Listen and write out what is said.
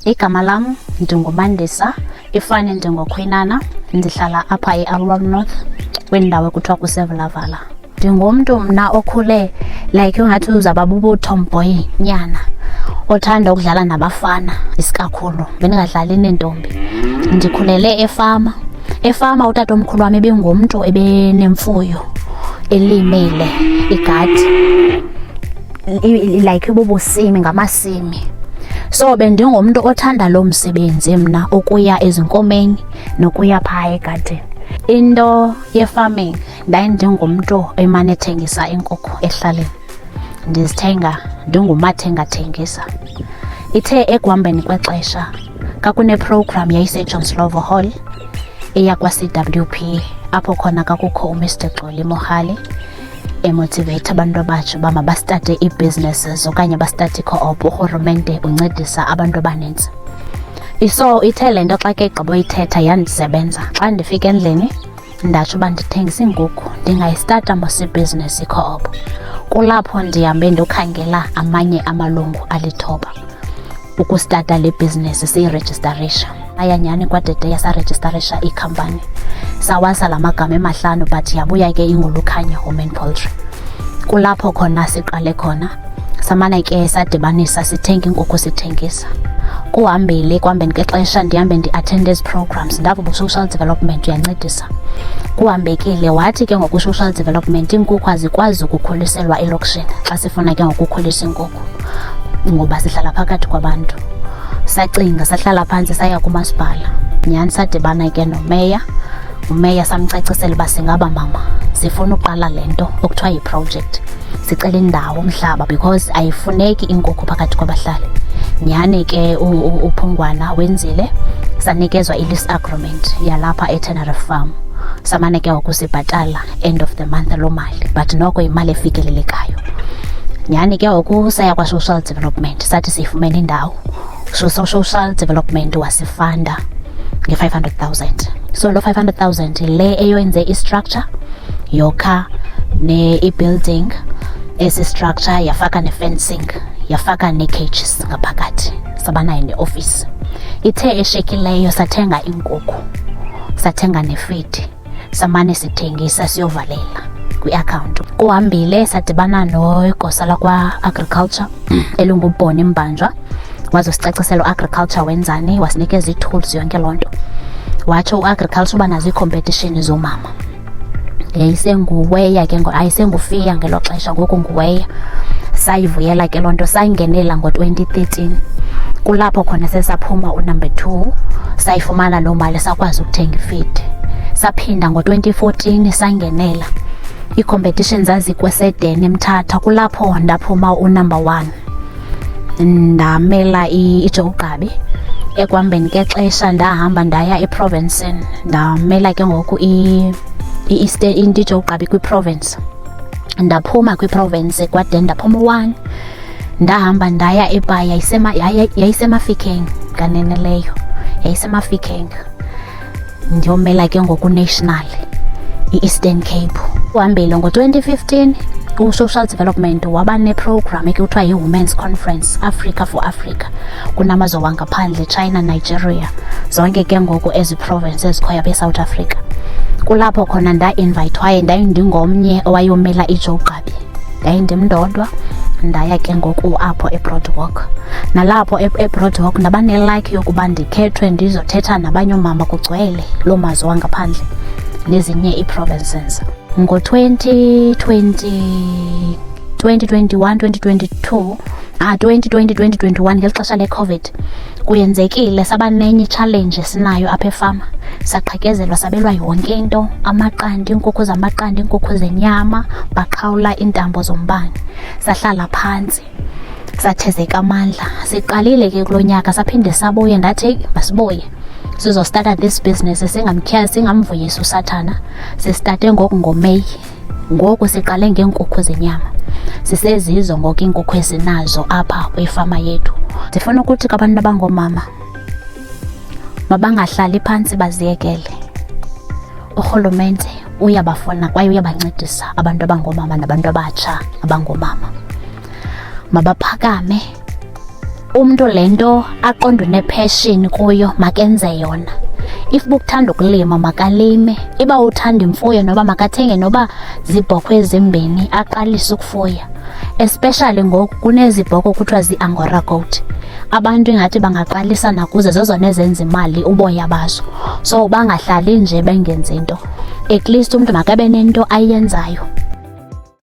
Igama lam ndinguMandisa, ifani ndingoKhwinana, ndihlala apha eAlwam North kwindawo kuthiwa kuSevalavala. Ndingumntu mna okhule like ungathi uzaba bubu-tomboy nyana, othanda ukudlala nabafana isikakhulu, bendingadlali neentombi. Ndikhulele efama. Efama utatomkhulu wam ebengumntu ebenemfuyo, elimile igadi, like ibubusimi ngamasimi. So bendingumntu othanda lo msebenzi mna, ukuya ezinkomeni nokuya phaa egadini. Into ye-farming ndingumntu emane ethengisa iinkukhu ehlaleni, ndizithenga ndingumathengathengisa. Ithe ekuhambeni kwexesha kakuneprogram yayiseJohn Slovo Hall eyakwa-CWP, apho khona kakukho uMr Xoli Mohale emotivate abantu abatsha uba mabastarte ii-businesses okanye bastarte i-co-op. Urhulumente uncedisa abantu abanintsi. So ithe le nto xa ke igqibo ithetha yandisebenza. Xa ndifika endlini ndatsho uba ndithengisa iinkukhu, ndingayistata mos ibhizinesi i-co-op. Kulapho ndihambe ndokhangela amanye amalungu alithoba ukustata le bhizinesi siyirejistarisha. Ayanyani kwadede yasarejistarisha ikhampani, sawasa la magama emahlanu, but yabuya ke ingolukhanya Women Poultry. Kulapho khona siqale khona, samane ke sadibanisa sithenga iinkukhu sithengisa. Kuhambile kuhambeni kwexesha ndihambe ndi-attend ezi programs, ndava ubu-social development uyancedisa. Kuhambekile wathi ke ngoku-social development iinkukhu azikwazi ukukhuliselwa elokishini xa sifuna ke ngokukhulisa iinkukhu, ngoba sihlala phakathi kwabantu. Sacinga, sahlala phantsi, saya kumasipala. Nyhani sadibana ke nomeya. Umeya samcacisela uba singaba mama sifuna uqala le nto okuthiwa yi-project, sicela indawo, umhlaba, because ayifuneki iinkukhu phakathi kwabahlali. Nyhani ke uPhungwana wenzile, sanikezwa i-lease agreement yalapha eTenerife Farm. Samane ke ngokusibhatala end of the month loo mali, but noko imali efikelelekayo. Nyhani ke ngoku saya kwa-social development, sathi siyifumene indawo. So social development wasifanda nge-500,000. So lo 500,000 le eyoyenze i-structure yokha i-building, esi-structure yafaka ne-fencing, yafaka nee-cages ngaphakathi, sabanayo ne-office. Ithe eshekileyo sathenga iinkukhu, sathenga nefeed, samane sithengisa siyovalela kwi-account. Kuhambile sadibana nogosa lakwa-agriculture elingubhoni Mbanjwa, wazosicacisela u-agriculture wenzani, wasinikeza ii-tools yonke loo nto. Watsho u-agriculture uba nazo ii-competition zoomama. YayisenguWeya ke ayisenguFiya ngelo xesha, ngoku nguWeya. Sayivuyela ke loo nto, sayingenela ngo-2013. Kulapho khona sesaphuma u-number 2, sayifumana loo mali, sakwazi ukuthenga ifeed. Saphinda ngo-2014 sangenela ii-competition zazikweSeden eMthatha. Kulapho ndaphuma u-number 1, ndamela iJoe Gqabi. Ekuhambeni kexesha ndahamba ndaya eProvinceni, ndamela ke ngoku i-Eastern iJoe Gqabi kwiProvince. Ndaphuma kwiProvince kwade ndaphuma u-1, ndahamba ndaya eBhayi, yayisemafikeng kanene leyo, yayisemafikeng. Ndiyomela ke ngoku national i-Eastern Cape. Uhambile ngo-2015 u-social development waba neprogram ekuthiwa yi-Women's Conference Africa for Africa, kunamazwe wangaphandle, China, Nigeria, zonke ke ngoku ezi provinces ezikhoyo apha eSouth Africa. Kulapho khona nda-invayithwayo, ndayindingomnye owayomela iJoe Gqabi, ndayindimndodwa. Ndaya ke ngoku apho eBroadwalk. Nalapho eBroadwalk ndaba nelike yokuba ndikhethwe ndizothetha nabanye oomama kugcwele loo mazwe wangaphandle nezinye ii-provinces. Ngo-2020, 2021 ngeli xesha le-COVID kuyenzekile saba nenye i-challenge sinayo apha efama. Saqhekezelwa, sabelwa yonke into, amaqanda, iinkukhu zamaqanda, iinkukhu zenyama, baqhawula iintambo zombane. Sahlala phantsi, sathezeka amandla. Siqalile ke kulo nyaka, saphinde sabuye, ndathi masibuye sizostata this business, singamvuyisi uSathana. Sistate ngoku ngoMeyi, ngoku siqale ngeenkukhu zenyama. Sisezizo ngoku iinkukhu ezinazo apha kwifama yethu. Ndifuna ukuthi abantu abangoomama mabangahlali phantsi baziyekele. Urhulumente uyabafuna kwaye uyabancedisa abantu abangoomama nabantu abatsha abangoomama. Mabaphakame, umntu lento aqonde une-passion kuyo makenze yona. If bukuthanda ukulima makalime, iba uthanda imfuyo noba makathenge noba ziibhokhwe ezimbini aqalise ukufuya. Especially ngoku kunezibhokhwe kuthiwa zii-Angora goat. Abantu ingathi bangaqalisa nakuze zezona ezenza imali uboya bazo. So bangahlali nje bengenzi nto. At least umntu makabe nento ayenzayo.